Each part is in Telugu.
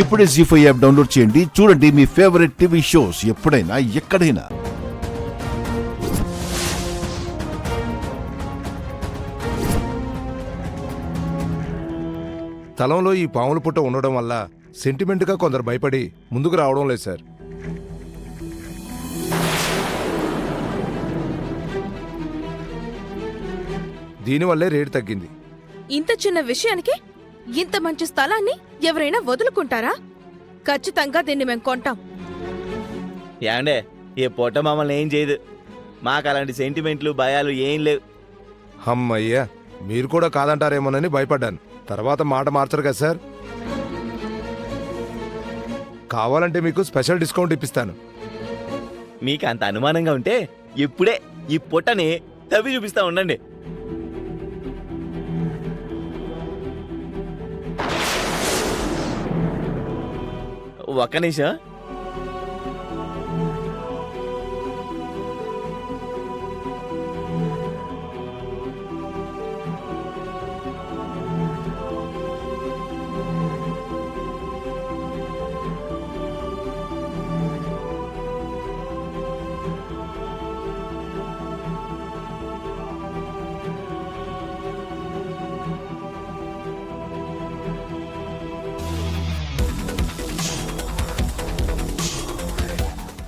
ఇప్పుడే జీ5 యాప్ డౌన్లోడ్ చేయండి. చూడండి మీ ఫేవరెట్ టీవీ షోస్ ఎప్పుడైనా ఎక్కడైనా. స్థలంలో ఈ పాముల పుట్ట ఉండడం వల్ల సెంటిమెంట్గా కొందరు భయపడి ముందుకు రావడం లేదు సార్. దీనివల్లే రేటు తగ్గింది. ఇంత చిన్న విషయానికి ఇంత మంచి స్థలాన్ని ఎవరైనా వదులుకుంటారా? ఖచ్చితంగా దీన్ని మేము కొంటాం. ఏమండే, ఈ పొట్ట మమ్మల్ని ఏం చేయదు. మాకు అలాంటి సెంటిమెంట్లు భయాలు ఏం లేవు. అమ్మయ్యా, మీరు కూడా కాదంటారేమోనని భయపడ్డాను. తర్వాత మాట మార్చరు కదా సార్. కావాలంటే మీకు స్పెషల్ డిస్కౌంట్ ఇప్పిస్తాను. మీకు అంత అనుమానంగా ఉంటే ఇప్పుడే ఈ పొట్టని తవ్వి చూపిస్తా ఉండండి. ఒక్క నిమిషం.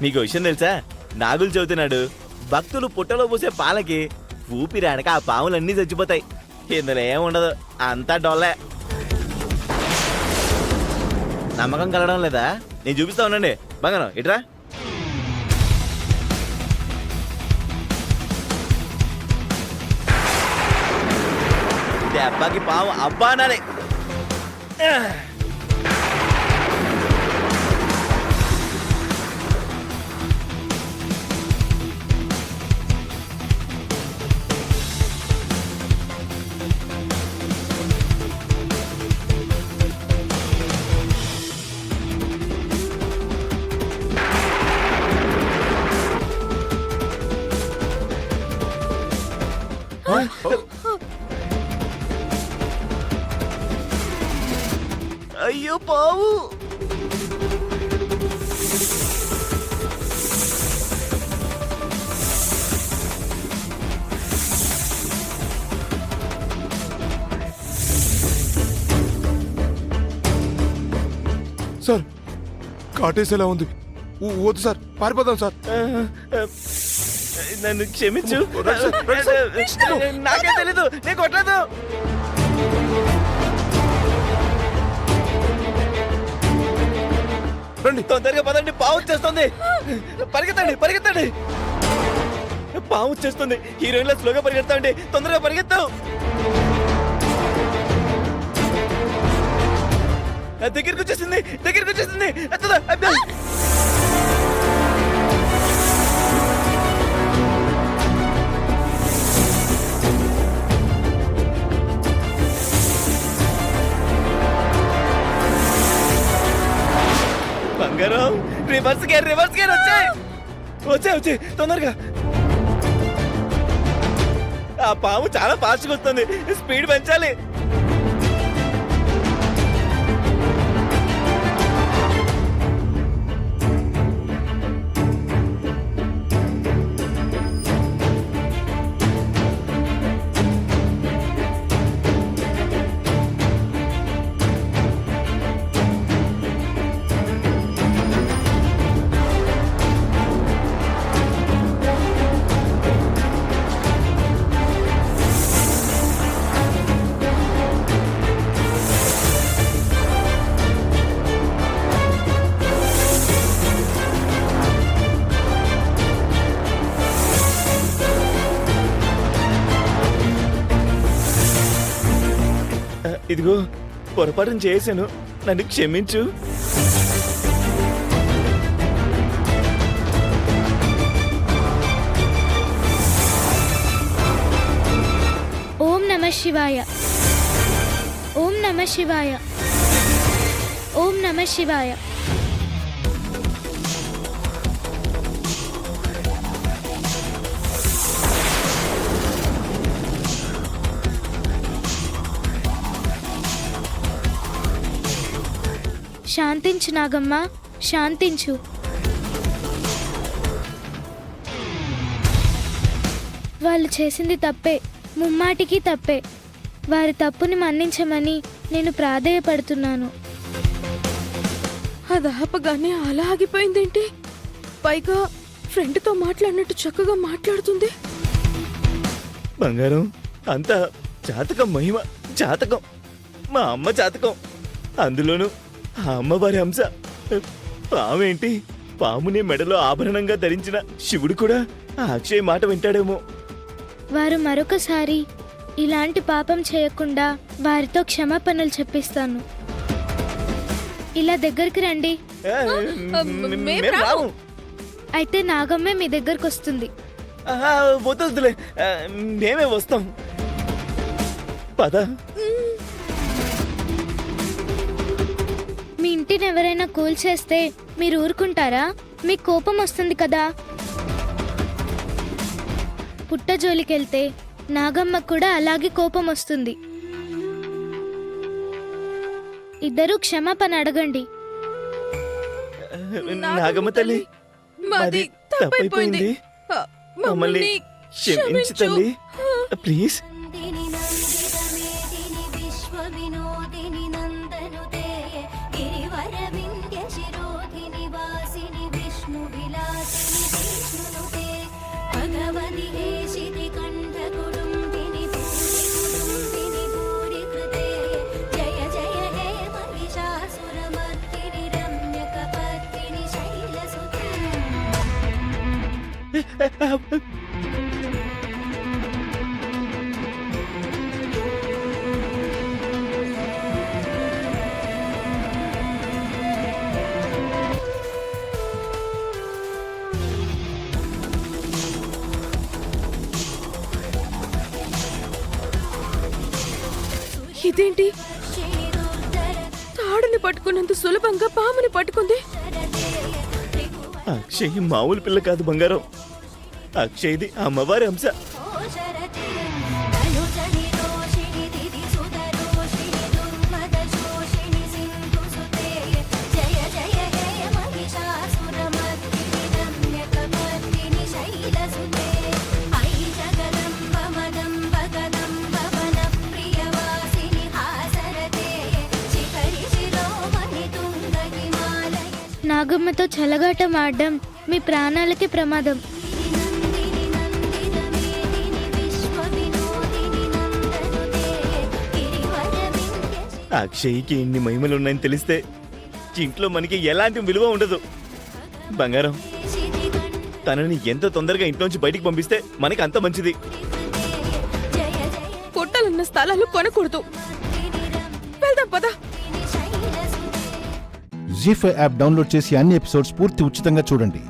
మీకు విషయం తెలుసా? నాగులు చెబుతున్నాడు, భక్తులు పుట్టలో పోసే పాలకి ఊపిరాడక ఆ పాములన్నీ చచ్చిపోతాయి. ఇందులో ఏముండదు, అంతా డొల్లే. నమ్మకం కలగడం లేదా? నేను చూపిస్తా ఉండండి. బంగారం ఇట్రా. దెబ్బకి పాము అబ్బా అనాలి. అయ్యో పావు! సార్, కాటేసేలా ఉంది. వద్దు సార్, పారిపోదాం సార్. నన్ను క్షమించు. నాకే తెలీదు, నేను కొట్టలేదు. రండి, తొందరగా పదండి, పావు వచ్చేస్తుంది. పరిగెత్తండి పరిగెత్తండి. పావు వచ్చేస్తుంది. హీరోయిన్ల స్లోగా పరిగెత్తండి, తొందరగా పరిగెత్తాం. దగ్గరికి వచ్చేసింది, దగ్గరికి వచ్చేసింది. బంగారం, రివర్స్ గేర్ వచ్చాయి. వచ్చాయి తొందరగా. ఆ పాము చాలా ఫాస్ట్గా వస్తుంది, స్పీడ్ పెంచాలి. ఇదిగో, పొరపాటును చేశాను, నన్ను క్షమించు. ఓం నమః శివాయ. ఓం నమః శివాయ. ఓం నమః శివాయ. శాంతించు నాగమ్మ, శాంతించు. వాళ్ళు చేసింది తప్పే, ముమ్మాటికి తప్పే. వారి తప్పుని మన్నించమని నేను ప్రాధేయపడుతున్నాను. అది ఆపగానే అలా ఆగిపోయిందేంటి? పైగా ఫ్రెండ్తో మాట్లాడినట్టు చక్కగా మాట్లాడుతుంది. బంగారం అంతా జాతకం మహిమ, జాతకం మా అమ్మ జాతకం. అందులోనూ ఆ అమ్మవారి అంశ. పామేంటి, పాముని మెడలో ఆభరణంగా ధరించిన శివుడు కూడా ఆ అక్షయ్ మాట వింటాడేమో. వారు మరొకసారి ఇలాంటి పాపం చేయకుండా వారితో క్షమాపణలు చెప్పిస్తాను. ఇలా దగ్గరికి రండి. ఏ, మేం మేం రాము. రాము. అయితే నాగమ్మే మీ దగ్గరకు వస్తుంది. ఆహా, వద్దులే, మేమే వస్తాం. పద. మీ ఇంటిని ఎవరైనా కూల్చేస్తే మీరు ఊరుకుంటారా? మీకు కోపం వస్తుంది కదా. పుట్ట జోలికెళ్తే నాగమ్మ కూడా అలాగే కోపం వస్తుంది. ఇద్దరూ క్షమాపణ అడగండి. నాగమ్మ తల్లి, మాది తప్పైపోయింది. మమ్మల్ని క్షమించు తల్లి, ప్లీజ్. నందిని నందితమేదిని విశ్వవినోదిని నందనుతే గిరివర వింధ్య శిరోధిని వాసిని విష్ణు విలాసిని విష్ణునుతే భగవతి హేషితి కంఠ కుటుంబిని కుటుంబిని భూరి కృతే జయ జయ హే మహిషాసురమర్దిని రమ్యకపర్దిని శైలసుతే. ఇదేంటి? తాడుని పట్టుకున్నంత సులభంగా పాముని పట్టుకుంది. అక్షయ్ మామూలు పిల్ల కాదు బంగారం. అక్షయ్ది అమ్మవారి అంశ. నాగమ్మతో చెలగాటం ఆడడం మీ ప్రాణాలకి ప్రమాదం. అక్షయ్కి ఇన్ని మహిమలున్నాయని తెలిస్తే ఇంట్లో మనకి ఎలాంటి విలువ ఉండదు. బంగారం, తనని ఎంత తొందరగా ఇంట్లోంచి బయటికి పంపిస్తే మనకి అంత మంచిది. పుట్టలున్న స్థలాలు కొనకూడదు. వెళ్దాం పద. జీ5 యాప్ డౌన్లోడ్ చేసి అన్ని ఎపిసోడ్స్ పూర్తి ఉచితంగా చూడండి.